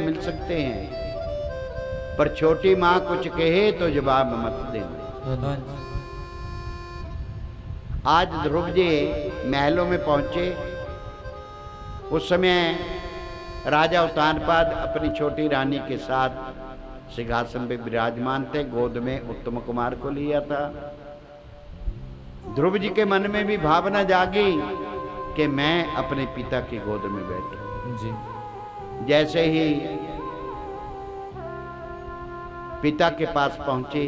मिल सकते हैं, पर छोटी माँ कुछ कहे तो जवाब मत देना। आज ध्रुव जी महलों में पहुंचे। उस समय राजा उत्तानपाद अपनी छोटी रानी के साथ सिंहासन पे विराजमान थे। गोद में उत्तम कुमार को लिया था। ध्रुव जी के मन में भी भावना जागी कि मैं अपने पिता की गोद में बैठूं जी। जैसे ही पिता के पास पहुंचे,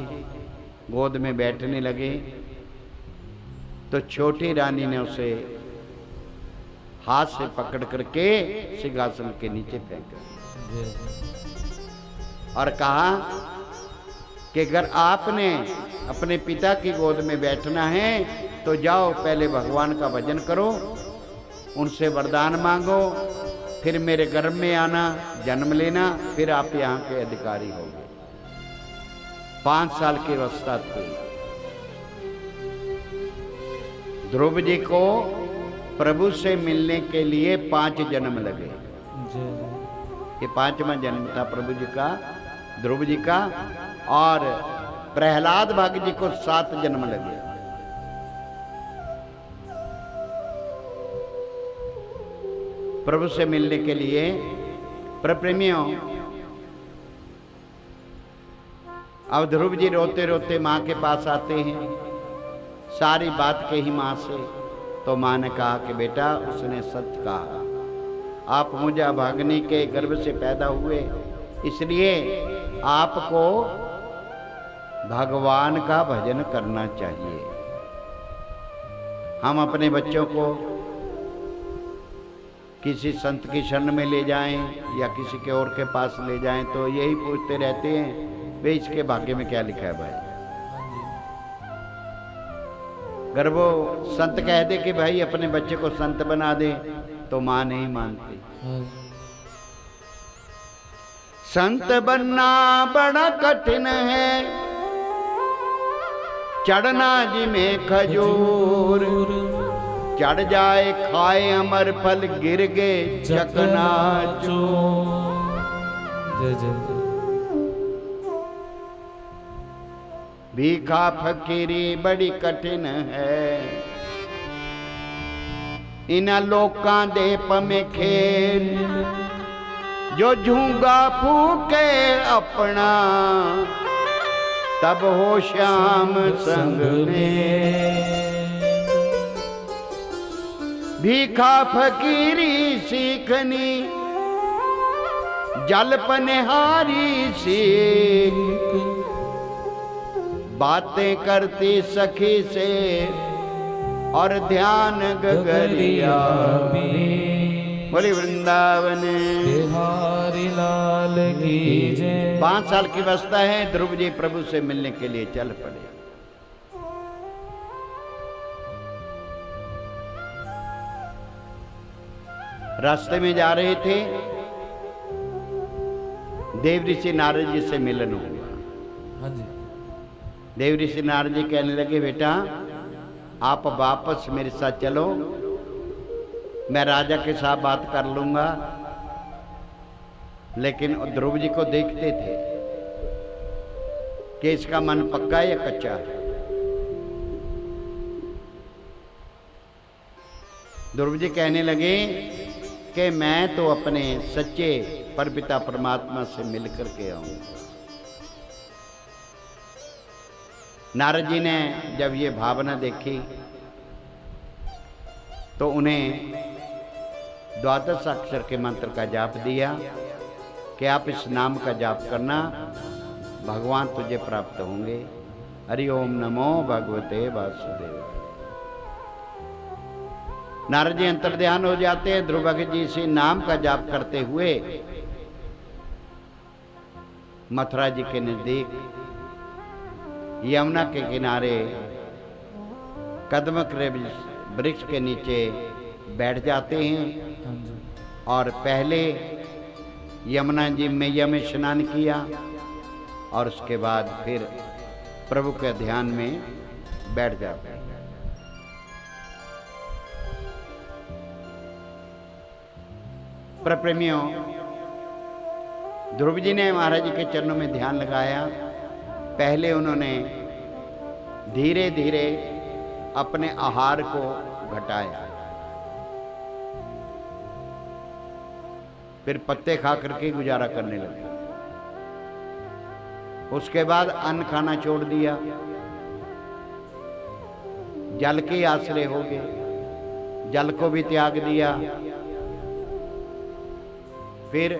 गोद में बैठने लगे, तो छोटी रानी ने उसे हाथ से पकड़ करके सिंहासन के नीचे फेंका और कहा कि अगर आपने अपने पिता की गोद में बैठना है तो जाओ, पहले भगवान का भजन करो, उनसे वरदान मांगो, फिर मेरे गर्भ में आना, जन्म लेना, फिर आप यहाँ के अधिकारी होंगे। 5 साल की अवस्था थी। ध्रुव जी को प्रभु से मिलने के लिए 5 जन्म लगे। ये 5वां जन्म था प्रभु जी का, ध्रुव जी का। और प्रहलाद भाग जी को 7 जन्म लगे। प्रभु से मिलने के लिए। प्रेमियों, अब ध्रुव जी रोते रोते माँ के पास आते हैं, सारी बात कही माँ से। तो माँ ने कहा कि बेटा, उसने सत्य कहा, आप मुझे अभागिनी के गर्भ से पैदा हुए, इसलिए आपको भगवान का भजन करना चाहिए। हम अपने बच्चों को किसी संत की शरण में ले जाएं या किसी के और के पास ले जाएं तो यही पूछते रहते हैं, वे इसके भाग्य में क्या लिखा है भाई। अगर वो संत कह दे कि भाई अपने बच्चे को संत बना दे तो माँ नहीं मानती। संत बनना बड़ा कठिन है, चढ़ना जी में खजूर, चढ़ जाए खाए अमर फल, गिर गए चकनाचूर। भीखा फकीरी बड़ी कठिन है, इन लोकां दे पमे खेल, जो झूंगा फूके अपना, तब हो श्याम संग में। भीखा फकीरी सीखनी, जल पनिहारी सीख, बातें करती सखी से और ध्यान गगरिया में। बोली वृंदावन बिहारी लाल की जय। 5 साल की अवस्था है। ध्रुव जी प्रभु से मिलने के लिए चल पड़े। रास्ते में जा रहे थे, देव ऋषि नारद जी से मिलन हुआ। हाँ जी। देव ऋषि नारद जी कहने लगे, बेटा आप वापस मेरे साथ चलो, मैं राजा के साथ बात कर लूंगा। लेकिन ध्रुव जी को देखते थे कि इसका मन पक्का है या कच्चा है। ध्रुव जी कहने लगे कि मैं तो अपने सच्चे परपिता परमात्मा से मिलकर के आऊंगा। नारद जी ने जब ये भावना देखी तो उन्हें 12 अक्षर के मंत्र का जाप दिया कि आप इस नाम का जाप करना, भगवान तुझे प्राप्त होंगे। हरि ओम नमो भगवते वासुदेव। नारद जी अंतर्ध्यान हो जाते हैं। ध्रुव जी से नाम का जाप करते हुए मथुरा जी के नजदीक यमुना के किनारे कदम के वृक्ष के नीचे बैठ जाते हैं और पहले यमुना जी मैया में स्नान किया और उसके बाद फिर प्रभु के ध्यान में बैठ जाते हैं। प्रेमियों, ध्रुव जी ने महाराज जी के चरणों में ध्यान लगाया। पहले उन्होंने धीरे धीरे अपने आहार को घटाया, फिर पत्ते खा करके गुजारा करने लगे। उसके बाद अन्न खाना छोड़ दिया, जल के आश्रय हो गए, जल को भी त्याग दिया। फिर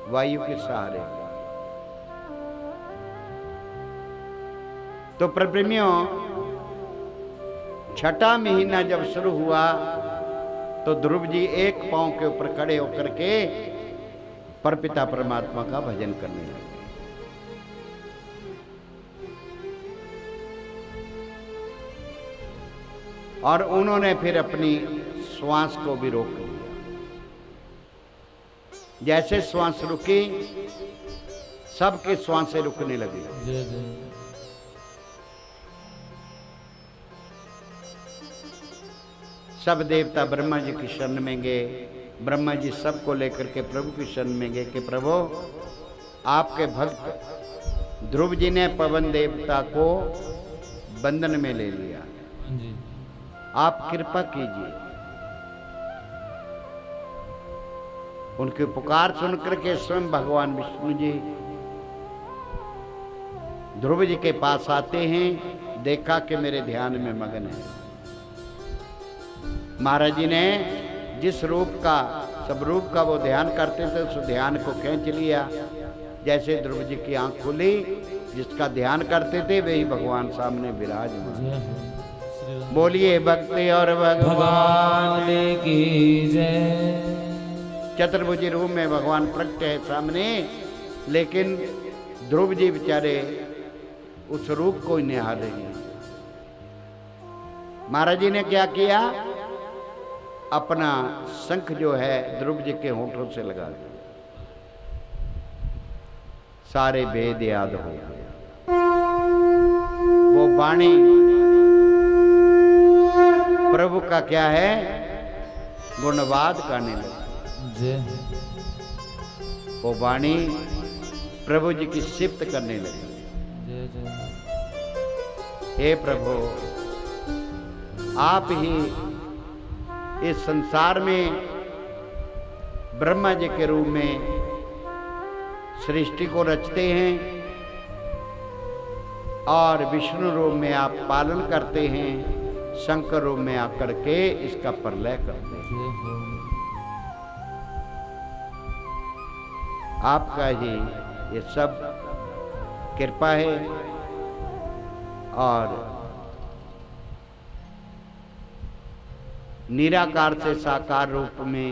वायु के सहारे। तो प्रेमियों, छठा महीना जब शुरू हुआ तो ध्रुव जी एक पांव के ऊपर खड़े होकर के परपिता परमात्मा का भजन करने लगे। और उन्होंने फिर अपनी श्वास को भी रोक लिया। जैसे श्वास रुकी, सबके श्वासें रुकने लगी। सब देवता ब्रह्मा जी की शरण में गए। ब्रह्मा जी सबको लेकर के प्रभु की शरण में गए कि प्रभु, आपके भक्त ध्रुव जी ने पवन देवता को बंधन में ले लिया, आप कृपा कीजिए। उनकी पुकार सुनकर के स्वयं भगवान विष्णु जी ध्रुव जी के पास आते हैं। देखा कि मेरे ध्यान में मगन है। महाराज जी ने जिस रूप का, सब रूप का वो ध्यान करते थे, उस ध्यान को खींच लिया। जैसे ध्रुव जी की आंख खुली, जिसका ध्यान करते थे वही भगवान सामने विराजमान। बोलिए भक्ति और भगवान की जय। चतुर्भुजी रूप में भगवान प्रकट है सामने, लेकिन ध्रुव जी बेचारे उस रूप को ही निहार रहे हैं। महाराज जी ने क्या किया, अपना शंख जो है ध्रुव जी के होठों से लगा दिया। सारे वेद याद हो गए। वो वाणी प्रभु का क्या है, गुणवाद गाने लगे। वो वाणी प्रभु जी की सिफ्त करने लगी। हे प्रभु, आप ही इस संसार में ब्रह्मा जी के रूप में सृष्टि को रचते हैं और विष्णु रूप में आप पालन करते हैं, शंकर रूप में आकर के इसका प्रलय करते हैं। आपका ही ये सब कृपा है। और निराकार से साकार रूप में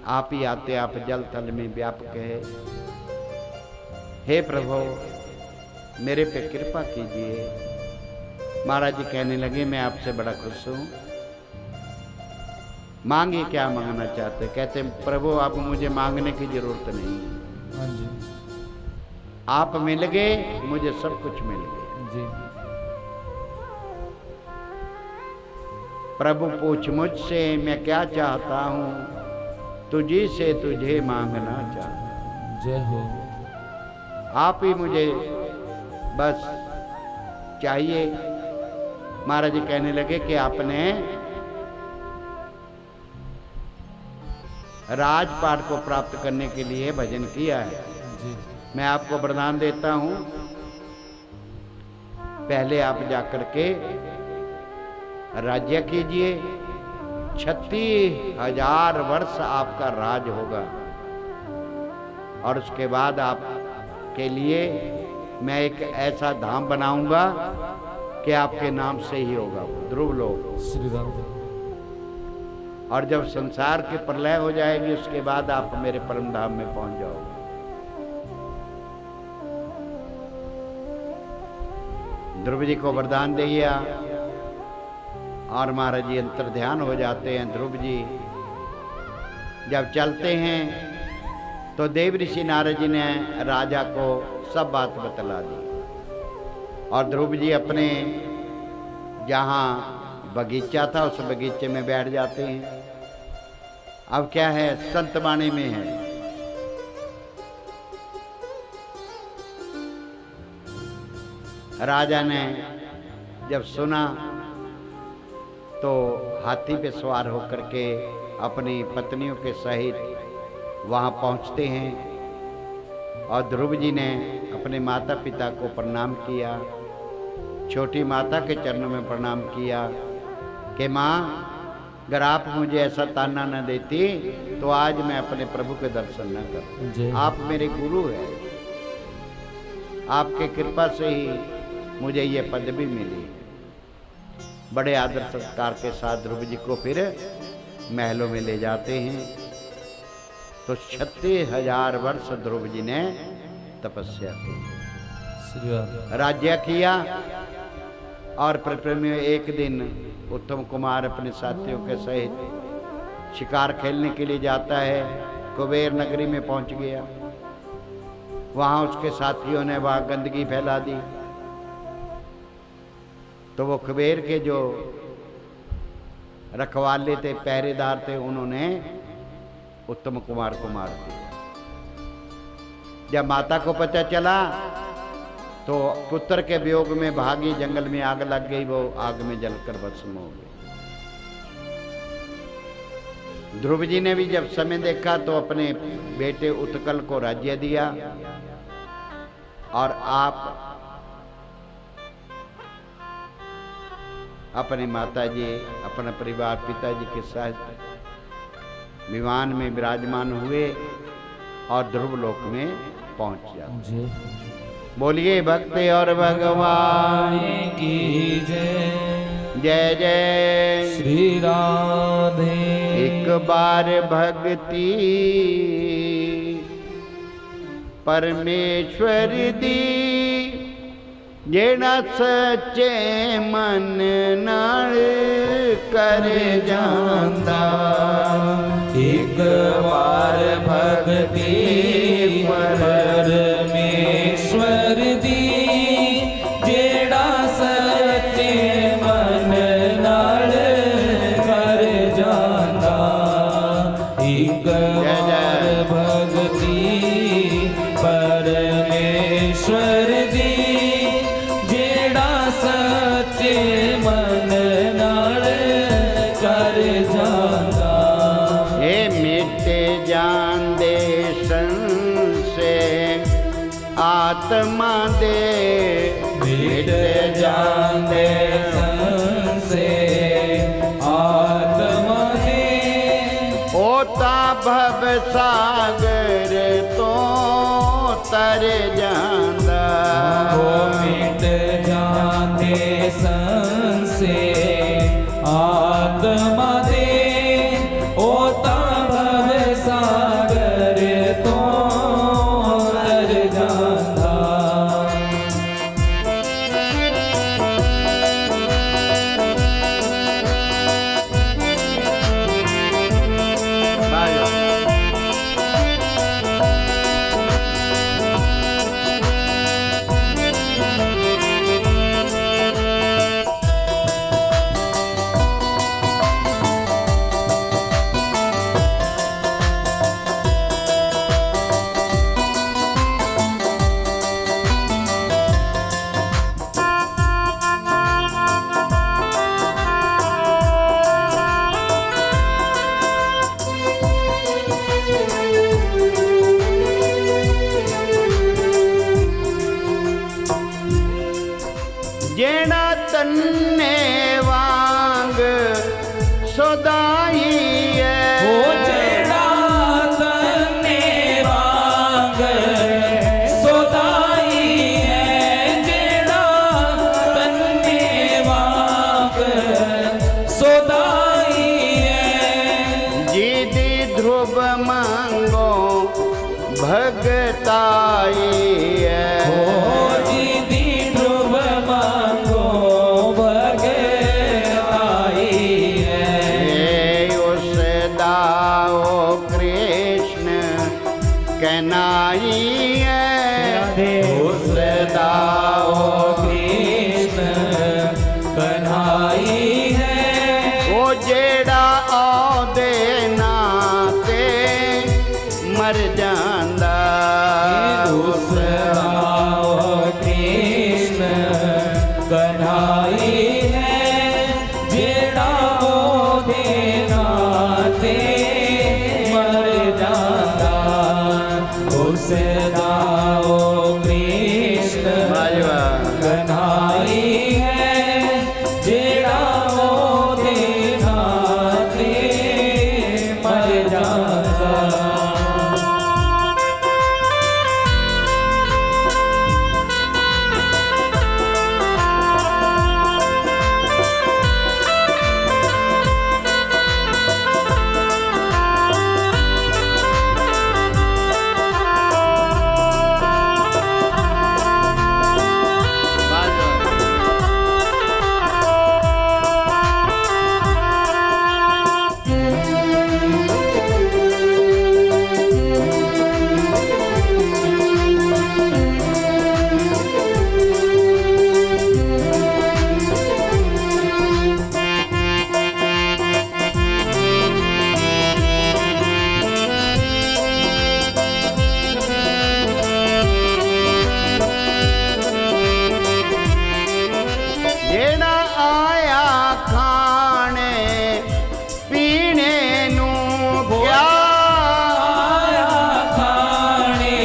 आप ही आते, आप जल थल में व्यापक है। हे प्रभु, मेरे पे कृपा कीजिए। महाराज जी कहने लगे, मैं आपसे बड़ा खुश हूँ, मांगिए क्या मांगना चाहते। कहते प्रभु, आप मुझे मांगने की जरूरत नहीं है, आप मिल गए, मुझे सब कुछ मिल गया। प्रभु पूछ मुझसे मैं क्या चाहता हूँ, तुझी से तुझे मांगना चाहता। जय हो। आप ही मुझे बस चाहिए। महाराज जी कहने लगे कि आपने राजपाट को प्राप्त करने के लिए भजन किया है। मैं आपको वरदान देता हूँ, पहले आप जाकर के राज्य कीजिए। 36,000 वर्ष आपका राज होगा और उसके बाद आपके लिए मैं एक ऐसा धाम बनाऊंगा कि आपके नाम से ही होगा, ध्रुव लोक। श्री राम। और जब संसार की प्रलय हो जाएगी, उसके बाद आप मेरे परम धाम में पहुंच जाओगे। ध्रुव जी को वरदान दिया और महाराज जी अंतर ध्यान हो जाते हैं। ध्रुव जी जब चलते हैं तो देव ऋषि नारद जी ने राजा को सब बात बतला दी और ध्रुव जी अपने जहाँ बगीचा था उस बगीचे में बैठ जाते हैं। अब क्या है, संत वाणी में है, राजा ने जब सुना तो हाथी पे सवार होकर के अपनी पत्नियों के सहित वहाँ पहुँचते हैं। और ध्रुव जी ने अपने माता पिता को प्रणाम किया, छोटी माता के चरणों में प्रणाम किया कि माँ, अगर आप मुझे ऐसा ताना न देती तो आज मैं अपने प्रभु के दर्शन न करता। आप मेरे गुरु हैं, आपके कृपा से ही मुझे ये पदवी मिली। बड़े आदर सत्कार के साथ ध्रुव जी को फिर महलों में ले जाते हैं। तो 36,000 वर्ष ध्रुव जी ने तपस्या की, राज्य किया। और पृथ्वी में एक दिन उत्तम कुमार अपने साथियों के सहित शिकार खेलने के लिए जाता है। कुबेर नगरी में पहुंच गया, वहां उसके साथियों ने वहां गंदगी फैला दी। तो वो कुबेर के जो रखवाले थे, पहरेदार थे, उन्होंने उत्तम कुमार को मार दिया। जब माता को पता चला तो पुत्र के वियोग में भागी, जंगल में आग लग गई, वो आग में जलकर भस्म हो गई। ध्रुव जी ने भी जब समय देखा तो अपने बेटे उत्कल को राज्य दिया। और आप अपने माताजी, अपना परिवार पिताजी के साथ विमान में विराजमान हुए और ध्रुव लोक में पहुंच जाते। बोलिए भक्ति और भगवान की जय। जय जय श्री राधे। एक बार भक्ति परमेश्वर दी, जेड़ा सच्चे मन नाल कर जांदा। एक बार भक्ति परमेश्वर दी, जेड़ा सच्चे मन नाल कर जांदा। एक बार भक्ति परमेश्वर दी, जेड़ा सच्चे मन नाल कर जांदा। हे मिटे जांदे संसे आत्मा दे, मिट जांदे संसे आत्मा दे। ओता भव सागर तो तर जांदा। वो मिट जांदे संसे आत्मा दे, ओता भव सागर तो तर जांदा। जेड़ा तन्ने वांग सोदाई है। ओ जेड़ा तन्ने वांग सोदाई है, जेड़ा तन्ने वांग सोदाई है। जीदी ध्रुव मांगो भगताई है। कहनाई है उस दाओ कृष्ण कन्हाई है। वो जेड़ा औदे नाल मर जांदा। उस नाओ कृष्ण कन्हाई है जेड़ा ओदे नाते मर जांदा। उस नाओ कृष्ण कन्हाई है जेड़ा ओदे नाते मर जांदा। जेड़ा आया खाने पीने नू क्या आया खाने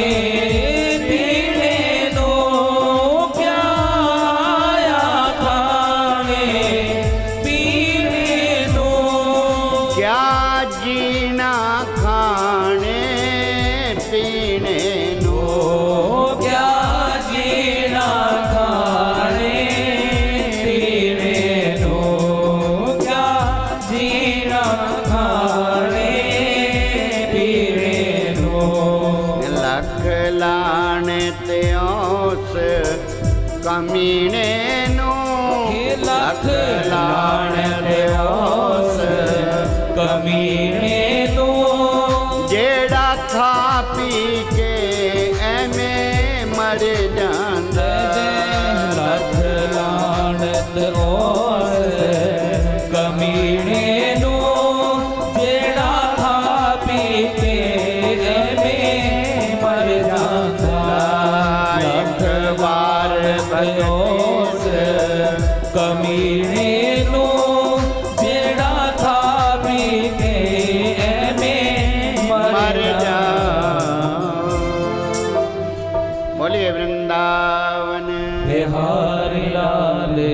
पीने दो क्या आया खाने पीने दो क्या जीना खाने पीने नू क्या जीना खाने पीने दो क्या जीना खाने पीने दो लख लाने ते उस कमीने नू लख लाण दे उस कमीने दो जेड़ा खा पी के एवें मर जांदा। लख लाणत उस कमीने